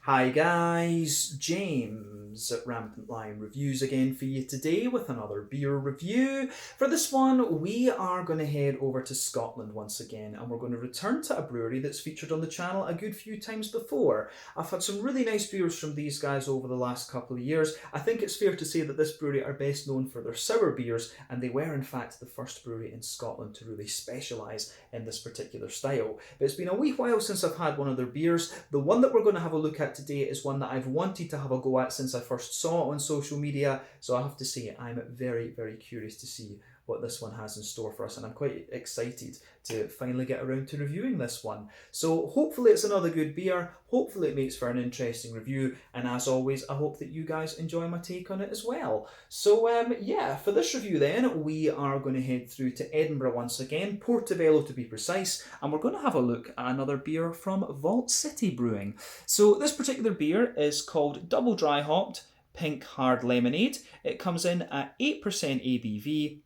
Hi guys, James at Rampant Lion Reviews again for you today with another beer review. For this one, we are going to head over to Scotland once again and we're going to return to a brewery that's featured on the channel a good few times before. I've had some really nice beers from these guys over the last couple of years. I think it's fair to say that this brewery are best known for their sour beers, and they were in fact the first brewery in Scotland to really specialise in this particular style. But it's been a wee while since I've had one of their beers. The one that we're going to have a look at today is one that I've wanted to have a go at since I first saw it on social media, so I have to say I'm very curious to see what this one has in store for us, and I'm quite excited to finally get around to reviewing this one. So hopefully it's another good beer, hopefully it makes for an interesting review, and as always I hope that you guys enjoy my take on it as well. So yeah, for this review then we are going to head through to Edinburgh once again, Portobello to be precise, and we're going to have a look at another beer from Vault City Brewing. So this particular beer is called Double Dry Hopped Pink Hard Lemonade. It comes in at 8% ABV,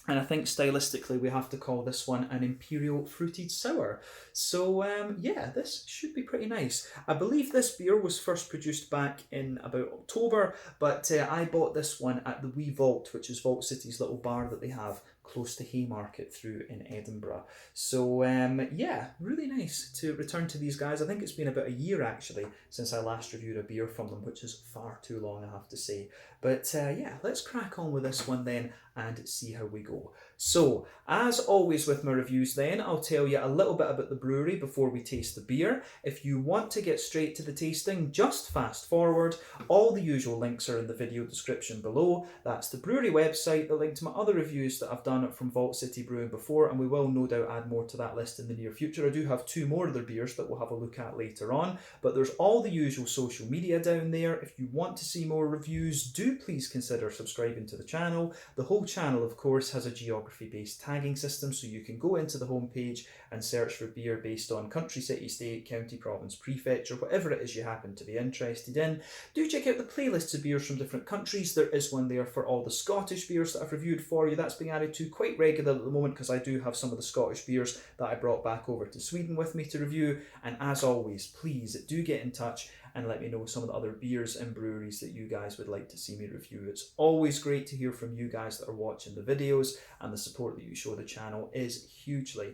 and I think stylistically we have to call this one an Imperial Fruited Sour. So yeah, this should be pretty nice. I believe this beer was first produced back in about October, but I bought this one at the Wee Vault, which is Vault City's little bar that they have close to Haymarket through in Edinburgh. So yeah, really nice to return to these guys. I think it's been about a year actually since I last reviewed a beer from them, which is far too long, I have to say. But yeah, let's crack on with this one then and see how we go. So, as always with my reviews then, I'll tell you a little bit about the brewery before we taste the beer. If you want to get straight to the tasting, just fast forward. All the usual links are in the video description below. That's the brewery website, the link to my other reviews that I've done from Vault City Brewing before, and we will no doubt add more to that list in the near future. I do have two more of their beers that we'll have a look at later on, but there's all the usual social media down there. If you want to see more reviews, do please consider subscribing to the channel. The whole channel, of course, has a geography-based tagging system, so you can go into the homepage and search for beer based on country, city, state, county, province, prefecture, whatever it is you happen to be interested in. Do check out the playlists of beers from different countries. There is one there for all the Scottish beers that I've reviewed for you. That's being added to quite regular at the moment because I do have some of the Scottish beers that I brought back over to Sweden with me to review. And as always, please do get in touch and let me know some of the other beers and breweries that you guys would like to see me review. It's always great to hear from you guys that are watching the videos, and the support that you show the channel is hugely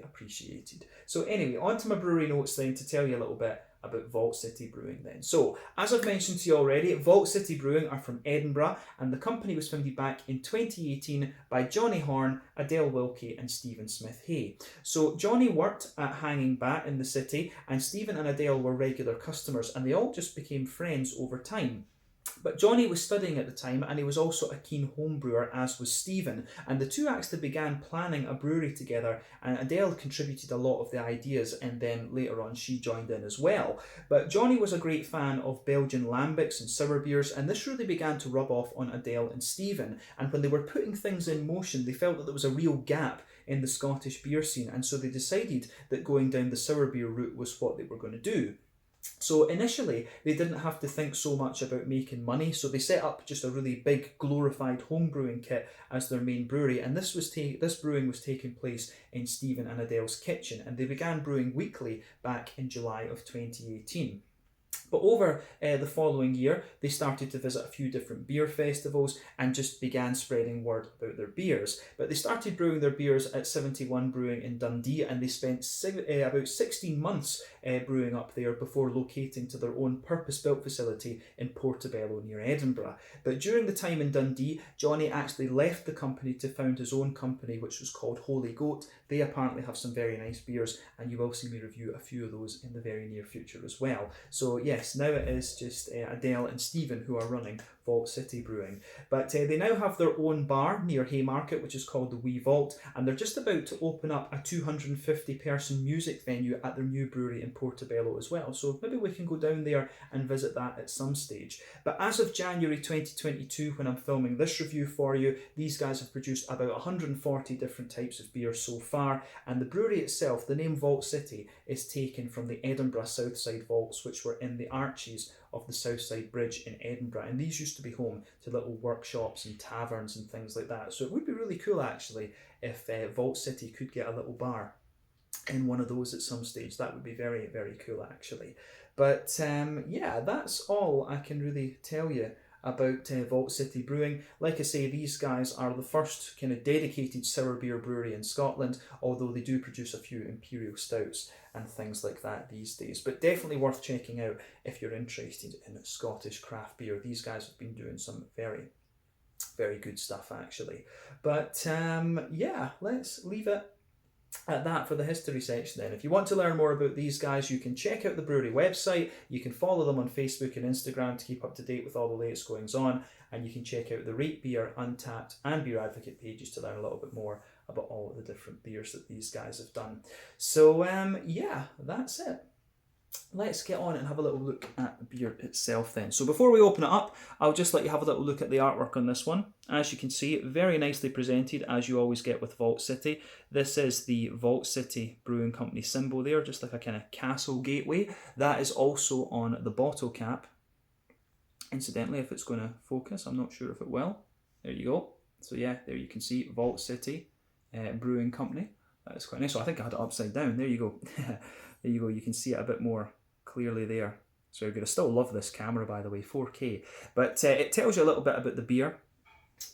appreciated. So anyway, on to my brewery notes then to tell you a little bit about Vault City Brewing then. So, as I've mentioned to you already, Vault City Brewing are from Edinburgh, and the company was founded back in 2018 by Johnny Horn, Adele Wilkie and Stephen Smith Hay. So Johnny worked at Hanging Bat in the city, and Stephen and Adele were regular customers, and they all just became friends over time. But Johnny was studying at the time, and he was also a keen home brewer, as was Stephen, and the two actually began planning a brewery together, and Adele contributed a lot of the ideas, and then later on she joined in as well. But Johnny was a great fan of Belgian lambics and sour beers, and this really began to rub off on Adele and Stephen, and when they were putting things in motion they felt that there was a real gap in the Scottish beer scene, and so they decided that going down the sour beer route was what they were going to do. So initially, they didn't have to think so much about making money, so they set up just a really big glorified home brewing kit as their main brewery, and this brewing was taking place in Stephen and Adele's kitchen, and they began brewing weekly back in July of 2018. But over the following year, they started to visit a few different beer festivals and just began spreading word about their beers. But they started brewing their beers at 71 Brewing in Dundee, and they spent about 16 months brewing up there before locating to their own purpose-built facility in Portobello near Edinburgh. But during the time in Dundee, Johnny actually left the company to found his own company, which was called Holy Goat. They apparently have some very nice beers, and you will see me review a few of those in the very near future as well. So yes, now it is just Adele and Stephen who are running Vault City Brewing. But they now have their own bar near Haymarket, which is called the Wee Vault, and they're just about to open up a 250-person music venue at their new brewery in Portobello as well. So maybe we can go down there and visit that at some stage. But as of January 2022, when I'm filming this review for you, these guys have produced about 140 different types of beer so far, and the brewery itself, the name Vault City, is taken from the Edinburgh Southside Vaults, which were in the arches of the Southside Bridge in Edinburgh, and these used to be home to little workshops and taverns and things like that. So it would be really cool actually if Vault City could get a little bar in one of those at some stage. That would be very, very cool actually. But yeah, that's all I can really tell you about Vault City Brewing. Like I say, these guys are the first kind of dedicated sour beer brewery in Scotland, although they do produce a few Imperial stouts and things like that these days. But definitely worth checking out if you're interested in Scottish craft beer. These guys have been doing some very, very good stuff actually. But yeah, let's leave it at that for the history section then. If you want to learn more about these guys, you can check out the brewery website, you can follow them on Facebook and Instagram to keep up to date with all the latest goings on, and you can check out the Rate Beer, Untappd and Beer Advocate pages to learn a little bit more about all of the different beers that these guys have done. So yeah, that's it. Let's get on and have a little look at the beer itself then. So before we open it up, I'll just let you have a little look at the artwork on this one. As you can see, very nicely presented, as you always get with Vault City. This is the Vault City Brewing Company symbol there, just like a kind of castle gateway. That is also on the bottle cap. Incidentally, if it's going to focus, I'm not sure if it will. There you go. So yeah, there you can see Vault City Brewing Company. That is quite nice. So I think I had it upside down. There you go. There you go, you can see it a bit more clearly there. It's very good. I still love this camera, by the way, 4K. But it tells you a little bit about the beer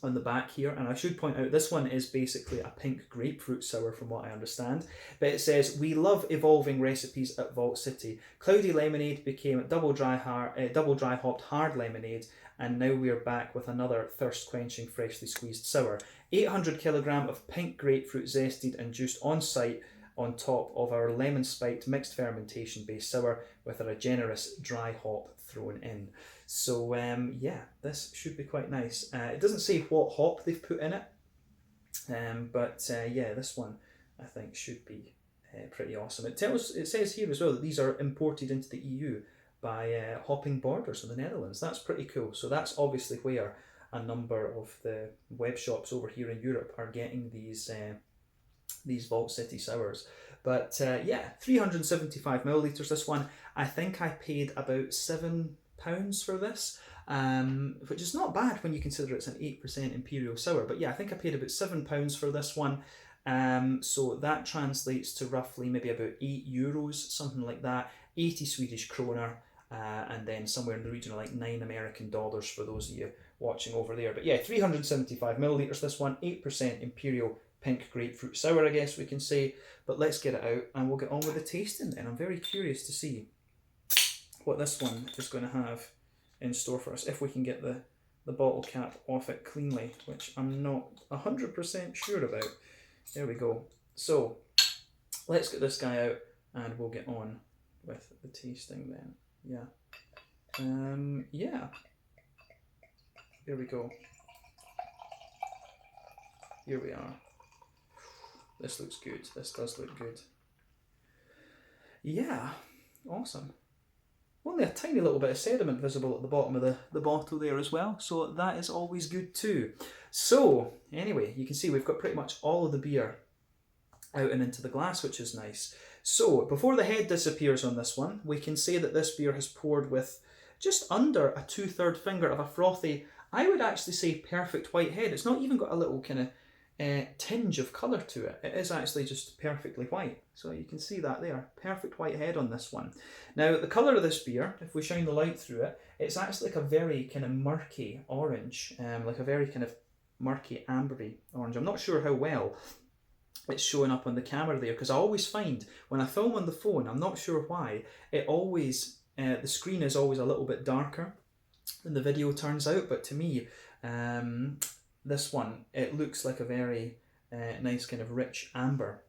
on the back here. And I should point out, this one is basically a pink grapefruit sour from what I understand. But it says, "We love evolving recipes at Vault City. Cloudy lemonade became double dry hopped hard lemonade. And now we're back with another thirst-quenching, freshly squeezed sour. 800 kilogram of pink grapefruit zested and juiced on site, on top of our lemon spiked mixed fermentation based sour with a generous dry hop thrown in." So yeah, this should be quite nice. It doesn't say what hop they've put in it, but yeah, this one I think should be pretty awesome. It says here as well that these are imported into the EU by Hopping Borders in the Netherlands. That's pretty cool. So that's obviously where a number of the web shops over here in Europe are getting these Vault City sours. But yeah, 375 millilitres this one. I think I paid about £7 for this, which is not bad when you consider it's an 8% Imperial sour. But yeah, I think I paid about £7 for this one. So that translates to roughly maybe about €8, something like that, 80 Swedish kroner, and then somewhere in the region of like $9 American for those of you watching over there. But yeah, 375 millilitres this one, 8% Imperial pink grapefruit sour, I guess we can say. But let's get it out and we'll get on with the tasting then. I'm very curious to see what this one is going to have in store for us, if we can get the bottle cap off it cleanly, which I'm not 100% sure about. There we go. So let's get this guy out and we'll get on with the tasting then. Yeah. Yeah. There we go. Here we are. This looks good. This does look good. Yeah, awesome. Only a tiny little bit of sediment visible at the bottom of the bottle there as well, so that is always good too. So, anyway, you can see we've got pretty much all of the beer out and into the glass, which is nice. So, before the head disappears on this one, we can say that this beer has poured with just under a 2/3 finger of a frothy, I would actually say perfect white head. It's not even got a little kind of tinge of colour to it. It is actually just perfectly white. So you can see that there. Perfect white head on this one. Now, the colour of this beer, if we shine the light through it, it's actually like a very kind of murky orange, like a very kind of murky ambery orange. I'm not sure how well it's showing up on the camera there, because I always find when I film on the phone, I'm not sure why, it always, the screen is always a little bit darker than the video turns out, but to me, this one, it looks like a very nice kind of rich amber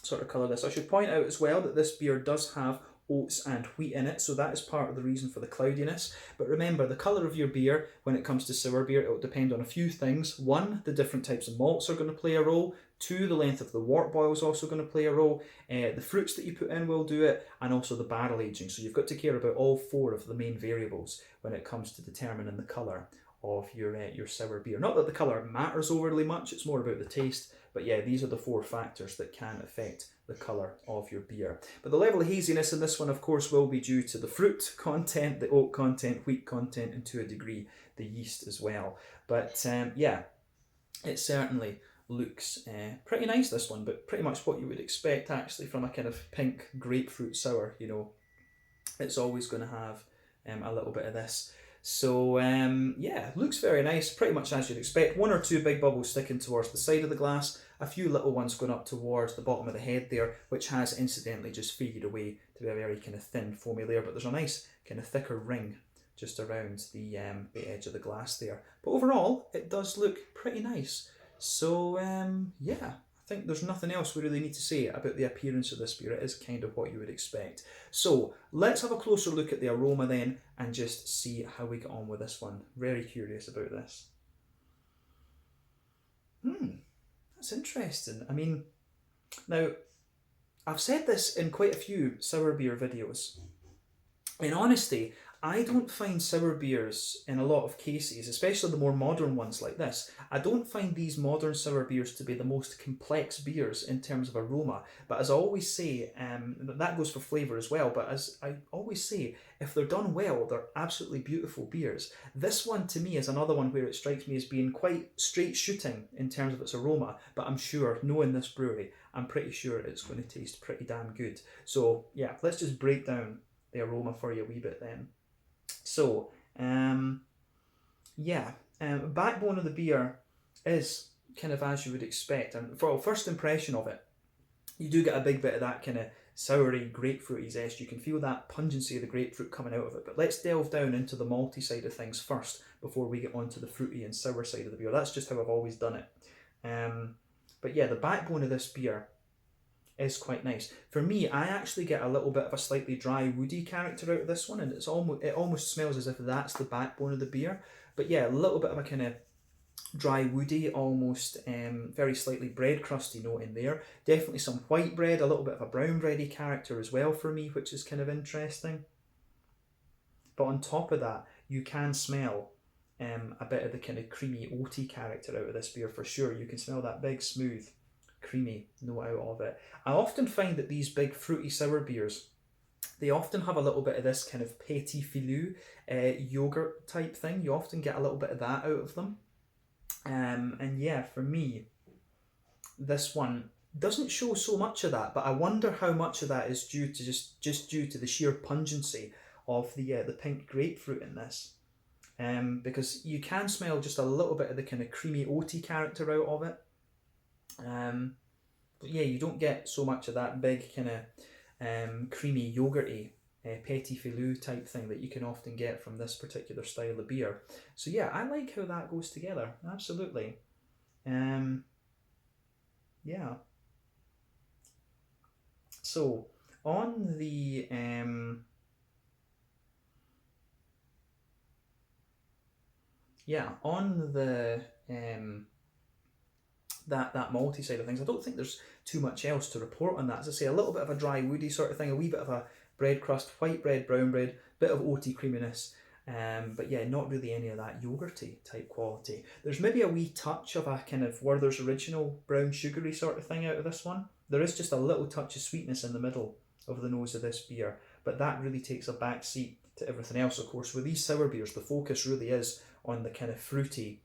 sort of colour. This. I should point out as well that this beer does have oats and wheat in it, so that is part of the reason for the cloudiness. But remember, the colour of your beer, when it comes to sour beer, it will depend on a few things. One, the different types of malts are going to play a role. Two, the length of the wort boil is also going to play a role. The fruits that you put in will do it, and also the barrel aging. So you've got to care about all four of the main variables when it comes to determining the colour of your sour beer. Not that the colour matters overly much, it's more about the taste, but yeah, these are the four factors that can affect the colour of your beer. But the level of haziness in this one, of course, will be due to the fruit content, the oat content, wheat content, and to a degree the yeast as well. But yeah, it certainly looks pretty nice, this one, but pretty much what you would expect actually from a kind of pink grapefruit sour, you know. it's always going to have a little bit of this. So yeah, looks very nice, pretty much as you'd expect. One or two big bubbles sticking towards the side of the glass, a few little ones going up towards the bottom of the head there, which has incidentally just faded away to be a very kind of thin foamy layer, but there's a nice kind of thicker ring just around the edge of the glass there. But overall, it does look pretty nice. So yeah, I think there's nothing else we really need to say about the appearance of this beer. It is kind of what you would expect. So let's have a closer look at the aroma then and just see how we get on with this one. Very curious about this. That's interesting. I mean, now, I've said this in quite a few sour beer videos. In honesty, I don't find sour beers in a lot of cases, especially the more modern ones like this, I don't find these modern sour beers to be the most complex beers in terms of aroma. But as I always say, that goes for flavour as well, but as I always say, if they're done well, they're absolutely beautiful beers. This one to me is another one where it strikes me as being quite straight shooting in terms of its aroma, but I'm sure, knowing this brewery, I'm pretty sure it's going to taste pretty damn good. So yeah, let's just break down the aroma for you a wee bit then. So, yeah, backbone of the beer is kind of as you would expect. And for first impression of it, you do get a big bit of that kind of soury, grapefruity zest. You can feel that pungency of the grapefruit coming out of it. But let's delve down into the malty side of things first before we get onto the fruity and sour side of the beer. That's just how I've always done it. But yeah, the backbone of this beer is quite nice. For me, I actually get a little bit of a slightly dry, woody character out of this one, and it almost smells as if that's the backbone of the beer. But yeah, a little bit of a kind of dry, woody, almost very slightly bread crusty note in there. Definitely some white bread, a little bit of a brown bready character as well for me, which is kind of interesting. But on top of that, you can smell a bit of the kind of creamy, oaty character out of this beer for sure. You can smell that big, smooth, creamy note out of it. I often find that these big fruity sour beers, they often have a little bit of this kind of petit filou yogurt type thing. You often get a little bit of that out of them. And yeah, for me, this one doesn't show so much of that, but I wonder how much of that is due to just due to the sheer pungency of the pink grapefruit in this. Because you can smell just a little bit of the kind of creamy oaty character out of it. But yeah, you don't get so much of that big kind of creamy yogurty petit filou type thing that you can often get from this particular style of beer. So yeah, I like how that goes together, absolutely. Yeah. So on the that malty side of things, I don't think there's too much else to report on that. As I say, a little bit of a dry, woody sort of thing, a wee bit of a bread crust, white bread, brown bread, bit of oaty creaminess, but yeah, not really any of that yogurty type quality. There's maybe a wee touch of a kind of Werther's Original brown sugary sort of thing out of this one. There is just a little touch of sweetness in the middle of the nose of this beer, but that really takes a back seat to everything else. Of course, with these sour beers, the focus really is on the kind of fruity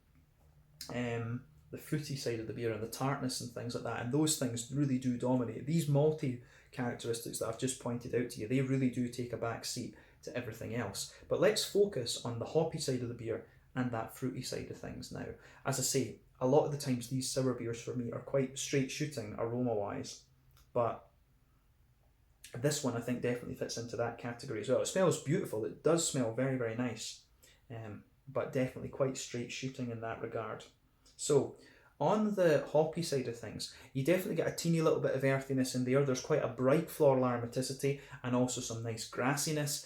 the fruity side of the beer and the tartness and things like that, and those things really do dominate. These malty characteristics that I've just pointed out to you, they really do take a back seat to everything else. But let's focus on the hoppy side of the beer and that fruity side of things now. As I say, a lot of the times these sour beers for me are quite straight shooting aroma wise, but this one I think definitely fits into that category as well. It smells beautiful, it does smell very, very nice, but definitely quite straight shooting in that regard. So on the hoppy side of things, you definitely get a teeny little bit of earthiness in there. There's quite a bright floral aromaticity and also some nice grassiness,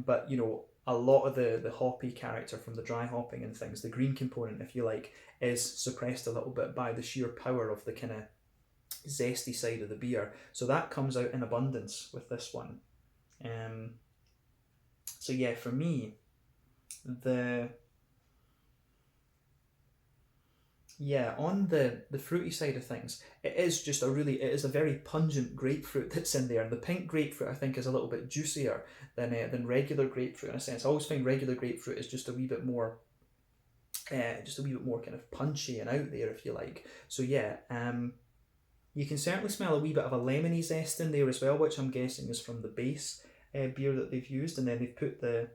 but you know, a lot of the hoppy character from the dry hopping and things, the green component if you like, is suppressed a little bit by the sheer power of the kind of zesty side of the beer. So that comes out in abundance with this one. So yeah, for me, on the fruity side of things, it is a very pungent grapefruit that's in there. And the pink grapefruit I think is a little bit juicier than regular grapefruit in a sense. I always find regular grapefruit is just a wee bit more kind of punchy and out there if you like. So yeah, you can certainly smell a wee bit of a lemony zest in there as well, which I'm guessing is from the base beer that they've used, and then they've put the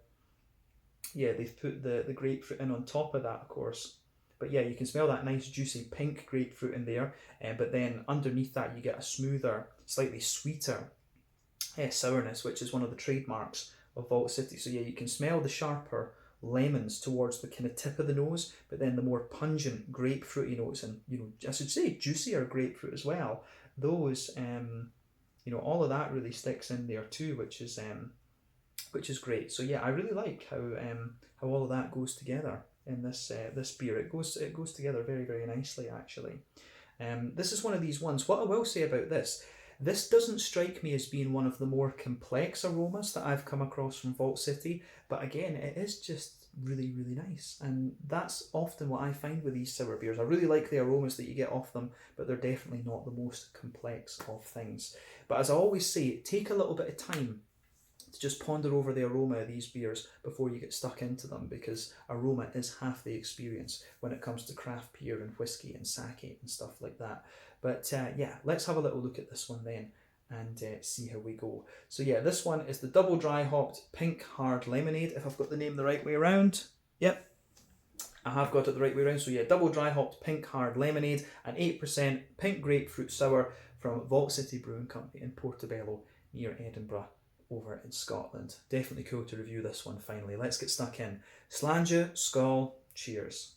grapefruit in on top of that, of course. But yeah, you can smell that nice juicy pink grapefruit in there, but then underneath that you get a smoother, slightly sweeter sourness, which is one of the trademarks of Vault City. So yeah, you can smell the sharper lemons towards the kind of tip of the nose, but then the more pungent grapefruity notes, and I should say juicier grapefruit as well. Those all of that really sticks in there too, which is great. So yeah, I really like how all of that goes together in this beer. It goes together very, very nicely actually. This is one of these ones. What I will say about this doesn't strike me as being one of the more complex aromas that I've come across from Vault City, but again, it is just really, really nice. And that's often what I find with these sour beers. I really like the aromas that you get off them, but they're definitely not the most complex of things. But as I always say, take a little bit of time to just ponder over the aroma of these beers before you get stuck into them, because aroma is half the experience when it comes to craft beer and whiskey and sake and stuff like that. But yeah, let's have a little look at this one then and see how we go. So yeah, this one is the double dry hopped pink hard lemonade, if I've got the name the right way around. Yep, I have got it the right way around. So yeah, double dry hopped pink hard lemonade, an 8% pink grapefruit sour from Vault City Brewing Company in Portobello near Edinburgh over in Scotland. Definitely cool to review this one finally. Let's get stuck in. Slàinte, skål, cheers.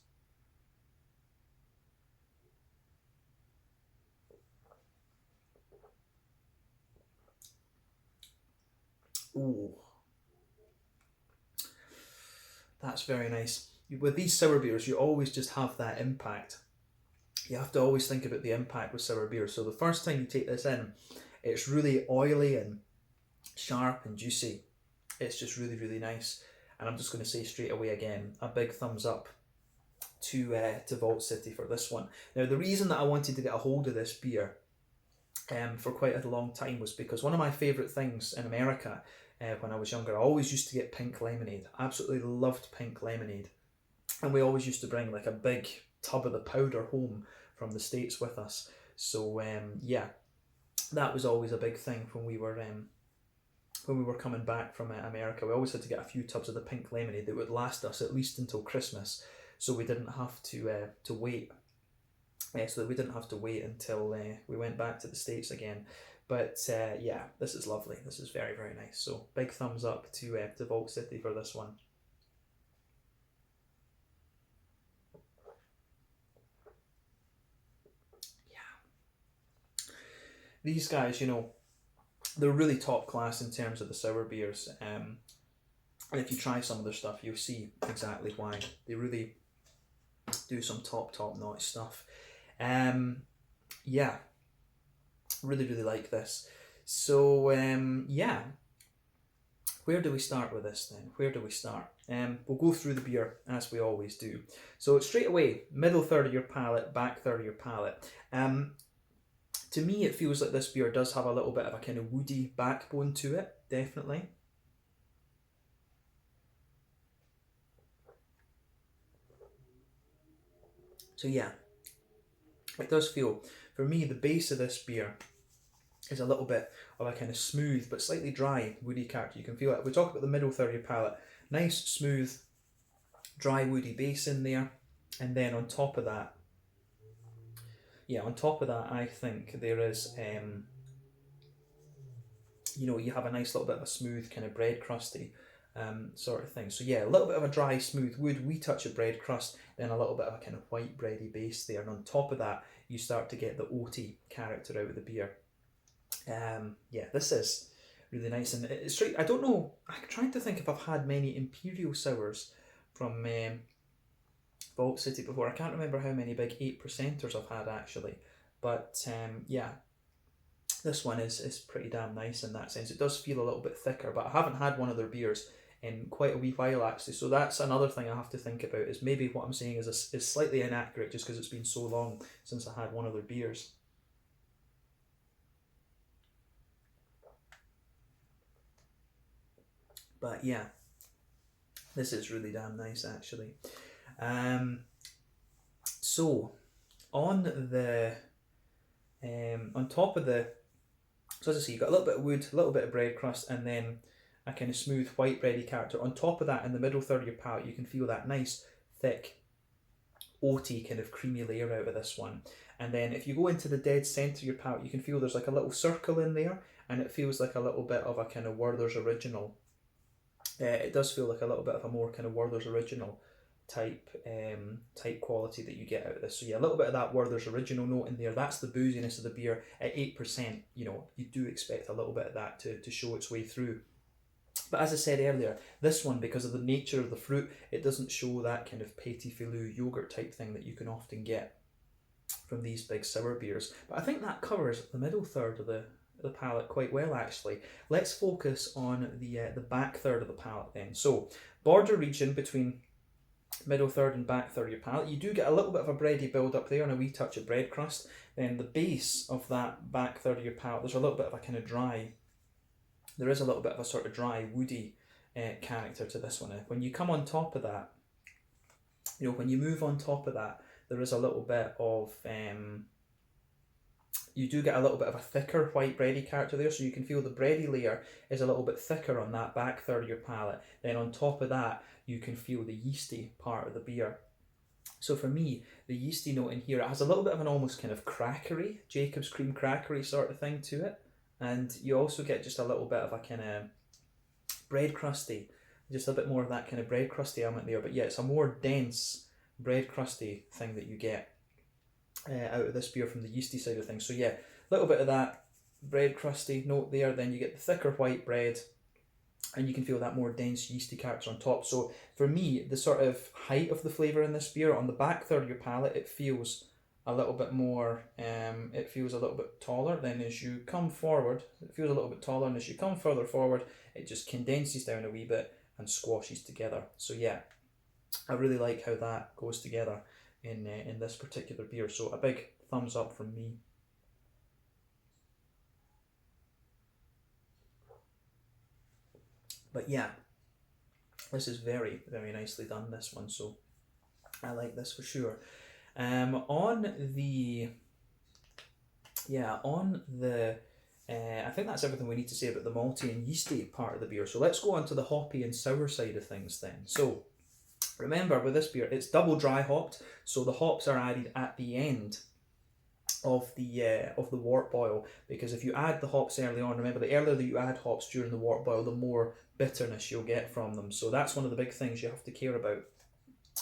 Ooh, that's very nice. With these sour beers, you always just have that impact. You have to always think about the impact with sour beers. So the first time you take this in, it's really oily and sharp and juicy. It's just really, really nice. And I'm just going to say straight away again, a big thumbs up to Vault City for this one. Now, the reason that I wanted to get a hold of this beer for quite a long time was because one of my favourite things in America when I was younger, I always used to get pink lemonade. I absolutely loved pink lemonade. And we always used to bring like a big tub of the powder home from the States with us. So yeah, that was always a big thing when we were coming back from America. We always had to get a few tubs of the pink lemonade that would last us at least until Christmas, so we didn't have to wait. So that we didn't have to wait until we went back to the States again. But yeah, this is lovely. This is very, very nice. So big thumbs up to Vault City for this one. Yeah, these guys, they're really top class in terms of the sour beers. And if you try some of their stuff, you'll see exactly why. They really do some top notch stuff. Yeah, really, really like this. So yeah, where do we start with this then? Where do we start? We'll go through the beer as we always do. So straight away, middle third of your palate, back third of your palate. To me, it feels like this beer does have a little bit of a kind of woody backbone to it, definitely. So yeah, it does feel, for me, the base of this beer is a little bit of a kind of smooth but slightly dry woody character. You can feel it. We talk about the middle third of your palate, nice smooth dry woody base in there, and then on top of that, I think there is you have a nice little bit of a smooth kind of bread crusty sort of thing. So yeah, a little bit of a dry smooth wood, wee touch of bread crust, then a little bit of a kind of white bready base there, and on top of that you start to get the oaty character out of the beer. Yeah, this is really nice, and it's straight. I don't know, I'm trying to think if I've had many Imperial sours from Vault City before. I can't remember how many big 8%ers I've had actually, but yeah, this one is pretty damn nice in that sense. It does feel a little bit thicker, but I haven't had one of their beers in quite a wee while actually, so that's another thing I have to think about, is maybe what I'm saying is slightly inaccurate just because it's been so long since I had one of their beers. But yeah, this is really damn nice actually. So on the on top of the, so as I say, you've got a little bit of wood, a little bit of bread crust, and then a kind of smooth white bready character. On top of that, in the middle third of your palate, you can feel that nice, thick, oaty kind of creamy layer out of this one. And then if you go into the dead centre of your palate, you can feel there's like a little circle in there, and it feels like a little bit of a kind of Werther's Original. It does feel like a little bit of a more kind of Werther's Original type quality that you get out of this. So yeah, a little bit of that Werther's Original note in there. That's the booziness of the beer at 8%. You know, you do expect a little bit of that to show its way through. But as I said earlier, this one, because of the nature of the fruit, it doesn't show that kind of petit filou yogurt type thing that you can often get from these big sour beers. But I think that covers the middle third of the palate quite well, actually. Let's focus on the back third of the palate then. So, border region between middle third and back third of your palate, you do get a little bit of a bready build up there and a wee touch of bread crust. Then the base of that back third of your palate, there's a little bit of a kind of dry, there is a little bit of a sort of dry, woody character to this one. When you come on top of that, you know, when you move on top of that, there is a little bit of, you do get a little bit of a thicker white bready character there, so you can feel the bready layer is a little bit thicker on that back third of your palate. Then on top of that, you can feel the yeasty part of the beer. So for me, the yeasty note in here, it has a little bit of an almost kind of crackery, Jacob's cream crackery sort of thing to it. And you also get just a little bit of a kind of bread crusty, just a bit more of that kind of bread crusty element there. But yeah, it's a more dense bread crusty thing that you get out of this beer from the yeasty side of things. So yeah, a little bit of that bread crusty note there. Then you get the thicker white bread, and you can feel that more dense yeasty character on top. So for me, the sort of height of the flavour in this beer, on the back third of your palate, it feels a little bit more, it feels a little bit taller. Then as you come forward, it feels a little bit taller, and as you come further forward, it just condenses down a wee bit and squashes together. So yeah, I really like how that goes together in this particular beer. So a big thumbs up from me. But yeah, this is very, very nicely done, this one. So I like this for sure. I think that's everything we need to say about the malty and yeasty part of the beer. So let's go on to the hoppy and sour side of things then. So remember, with this beer, it's double dry hopped, so the hops are added at the end of the wort boil, because if you add the hops early on, remember, the earlier that you add hops during the wort boil, the more bitterness you'll get from them. So that's one of the big things you have to care about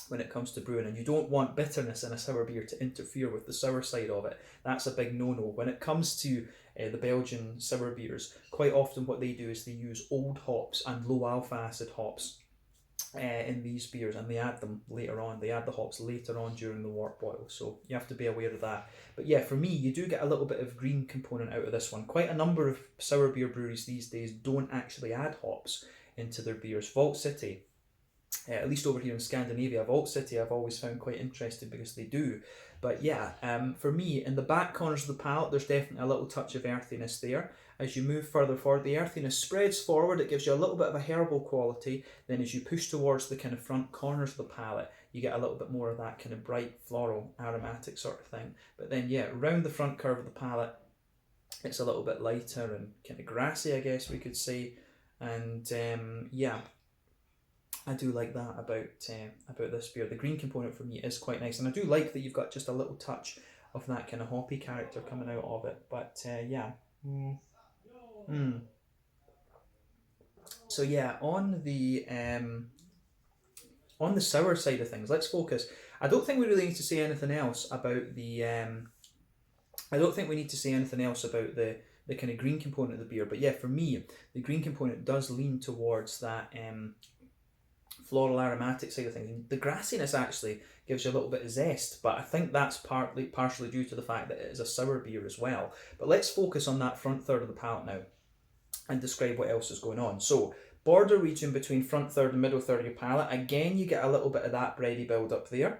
when it comes to brewing, and you don't want bitterness in a sour beer to interfere with the sour side of it. That's a big no-no. When it comes to the Belgian sour beers, quite often what they do is they use old hops and low alpha acid hops in these beers, and they add them later on. They add the hops later on during the wort boil, so you have to be aware of that. But yeah, for me, you do get a little bit of green component out of this one. Quite a number of sour beer breweries these days don't actually add hops into their beers. Vault City, at least over here in Scandinavia, Vault City I've always found quite interesting because they do. But yeah, for me, in the back corners of the palate, there's definitely a little touch of earthiness there. As you move further forward, the earthiness spreads forward, it gives you a little bit of a herbal quality. Then as you push towards the kind of front corners of the palate, you get a little bit more of that kind of bright floral aromatic sort of thing. But then yeah, around the front curve of the palate, it's a little bit lighter and kind of grassy, I guess we could say. And yeah, I do like that about this beer. The green component for me is quite nice, and I do like that you've got just a little touch of that kind of hoppy character coming out of it. But yeah. So yeah, on the sour side of things, let's focus. I don't think we really need to say anything else about the the kind of green component of the beer. But yeah, for me, the green component does lean towards that floral aromatic side of things. The grassiness actually gives you a little bit of zest, but I think that's partially due to the fact that it is a sour beer as well. But let's focus on that front third of the palate now and describe what else is going on. So, border region between front third and middle third of your palate, again you get a little bit of that bready build up there.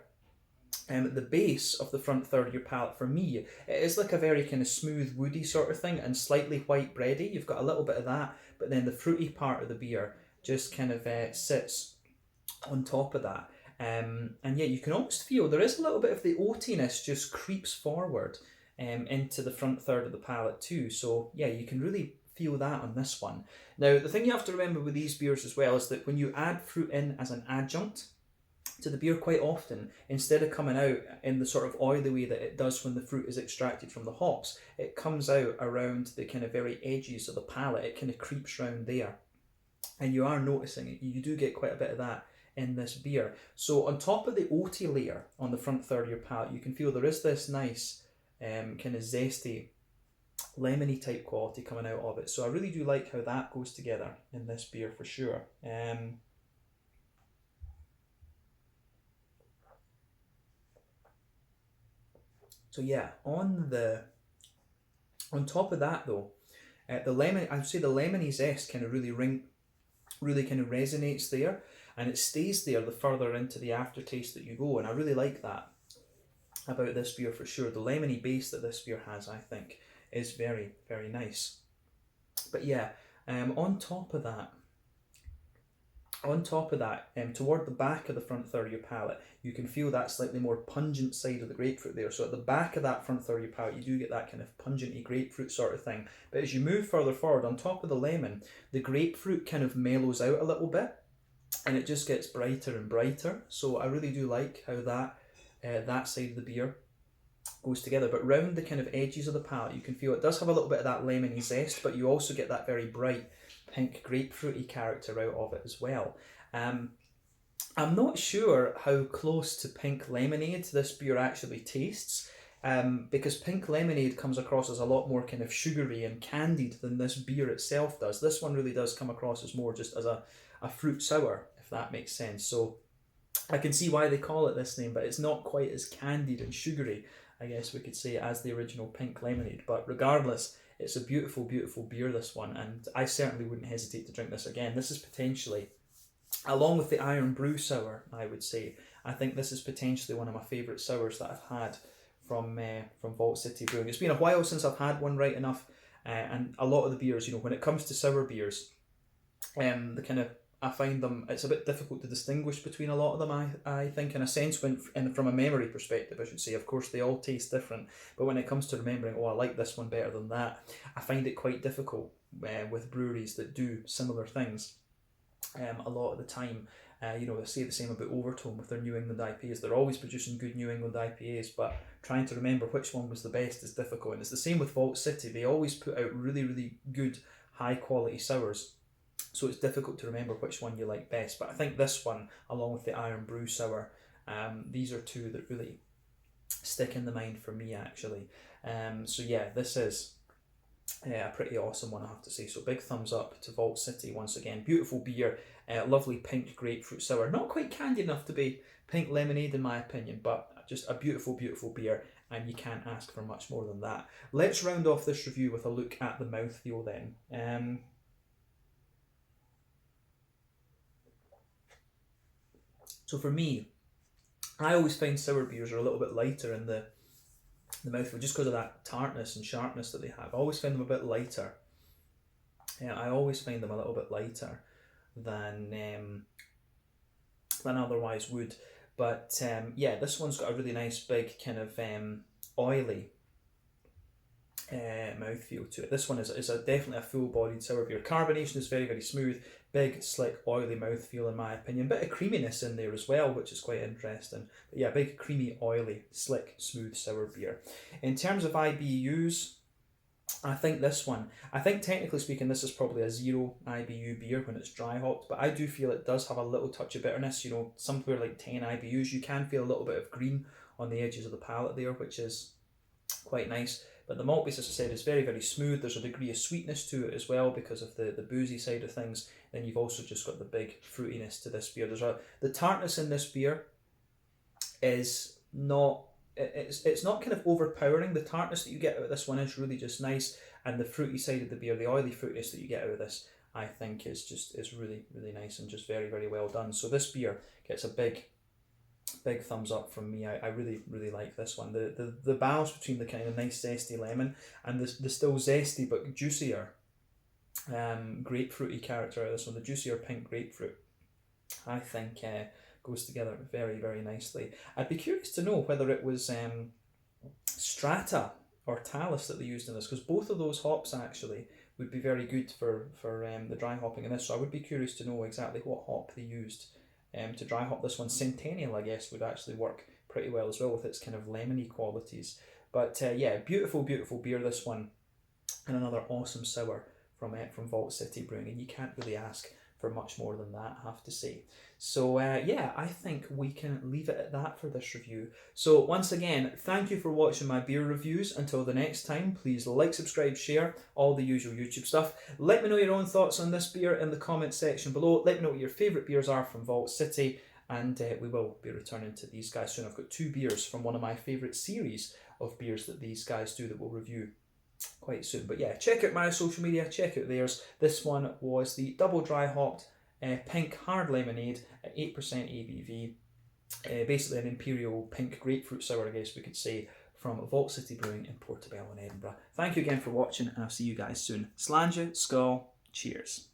The base of the front third of your palate, for me, it is like a very kind of smooth, woody sort of thing, and slightly white bready. You've got a little bit of that, but then the fruity part of the beer just kind of sits on top of that. And yeah, you can almost feel there is a little bit of the oatiness just creeps forward into the front third of the palate too. So yeah, you can really feel that on this one. Now, the thing you have to remember with these beers as well is that when you add fruit in as an adjunct to the beer, quite often, instead of coming out in the sort of oily way that it does when the fruit is extracted from the hops, it comes out around the kind of very edges of the palate. It kind of creeps round there. And you are noticing it. You do get quite a bit of that in this beer. So on top of the oaty layer on the front third of your palate, you can feel there is this nice kind of zesty, lemony type quality coming out of it. So I really do like how that goes together in this beer for sure. So yeah, on top of that though, the lemon, I'd say the lemony zest kind of really kind of resonates there, and it stays there the further into the aftertaste that you go, and I really like that about this beer for sure. The lemony base that this beer has, I think, is very, very nice. But yeah, on top of that, toward the back of the front third of your palate, you can feel that slightly more pungent side of the grapefruit there. So at the back of that front third of your palate, you do get that kind of pungenty grapefruit sort of thing. But as you move further forward, on top of the lemon, the grapefruit kind of mellows out a little bit, and it just gets brighter and brighter. So I really do like how that side of the beer goes together. But round the kind of edges of the palate, you can feel it does have a little bit of that lemony zest, but you also get that very bright pink grapefruity character out of it as well. I'm not sure how close to pink lemonade this beer actually tastes, because pink lemonade comes across as a lot more kind of sugary and candied than this beer itself does. This one really does come across as more just as a fruit sour, if that makes sense. So I can see why they call it this name, but it's not quite as candied and sugary, I guess we could say, as the original pink lemonade. But regardless, it's a beautiful, beautiful beer, this one, and I certainly wouldn't hesitate to drink this again. This is potentially, along with the Iron Brew Sour, I would say, I think this is potentially one of my favourite sours that I've had from Vault City Brewing. It's been a while since I've had one, right enough, and a lot of the beers, you know, when it comes to sour beers, the kind of, I find them, it's a bit difficult to distinguish between a lot of them, I think, in a sense, and from a memory perspective, I should say. Of course, they all taste different, but when it comes to remembering, oh, I like this one better than that, I find it quite difficult with breweries that do similar things a lot of the time. You know, I say the same about Overtone with their New England IPAs. They're always producing good New England IPAs, but trying to remember which one was the best is difficult. And it's the same with Vault City. They always put out really, really good, high-quality sours, so it's difficult to remember which one you like best. But I think this one, along with the Iron Brew Sour, these are two that really stick in the mind for me, actually. So yeah, this is a pretty awesome one, I have to say. So big thumbs up to Vault City once again. Beautiful beer, lovely pink grapefruit sour. Not quite candy enough to be pink lemonade in my opinion, but just a beautiful, beautiful beer, and you can't ask for much more than that. Let's round off this review with a look at the mouthfeel then. So for me, I always find sour beers are a little bit lighter in the mouthfeel, just because of that tartness and sharpness that they have. I always find them a bit lighter. I always find them a little bit lighter than otherwise would. But yeah, this one's got a really nice big kind of oily mouthfeel to it. This one is definitely a full-bodied sour beer. Carbonation is very, very smooth, big, slick, oily mouthfeel in my opinion. Bit of creaminess in there as well, which is quite interesting. But yeah, big, creamy, oily, slick, smooth sour beer. In terms of IBUs, I think technically speaking, this is probably a 0 IBU beer when it's dry hopped, but I do feel it does have a little touch of bitterness. You know, somewhere like 10 IBUs, you can feel a little bit of green on the edges of the palate there, which is quite nice. But the malt base, as I said, is very, very smooth. There's a degree of sweetness to it as well because of the boozy side of things. Then you've also just got the big fruitiness to this beer. The tartness in this beer is not, it's not kind of overpowering. The tartness that you get out of this one is really just nice, and the fruity side of the beer, the oily fruitiness that you get out of this, I think is really, really nice and just very, very well done. So this beer gets a big thumbs up from me. I really, really like this one. The balance between the kind of nice zesty lemon and the still zesty but juicier grapefruity character of this one, the juicier pink grapefruit, I think goes together very, very nicely. I'd be curious to know whether it was Strata or Talus that they used in this, because both of those hops actually would be very good for the dry hopping in this. So I would be curious to know exactly what hop they used to dry hop this one. Centennial, I guess, would actually work pretty well as well with its kind of lemony qualities. But yeah, beautiful, beautiful beer, this one, and another awesome sour from Vault City Brewing, and you can't really ask for much more than that, I have to say. So yeah, I think we can leave it at that for this review. So once again, thank you for watching my beer reviews. Until the next time, please like, subscribe, share, all the usual YouTube stuff. Let me know your own thoughts on this beer in the comment section below. Let me know what your favourite beers are from Vault City, and we will be returning to these guys soon. I've got 2 beers from one of my favourite series of beers that these guys do that we'll review quite soon. But yeah, check out my social media, check out theirs. This one was the double dry hopped pink hard lemonade at 8% ABV, basically an Imperial pink grapefruit sour, I guess we could say, from Vault City Brewing in Portobello in Edinburgh. Thank you again for watching, and I'll see you guys soon. Slàinte, skål, cheers.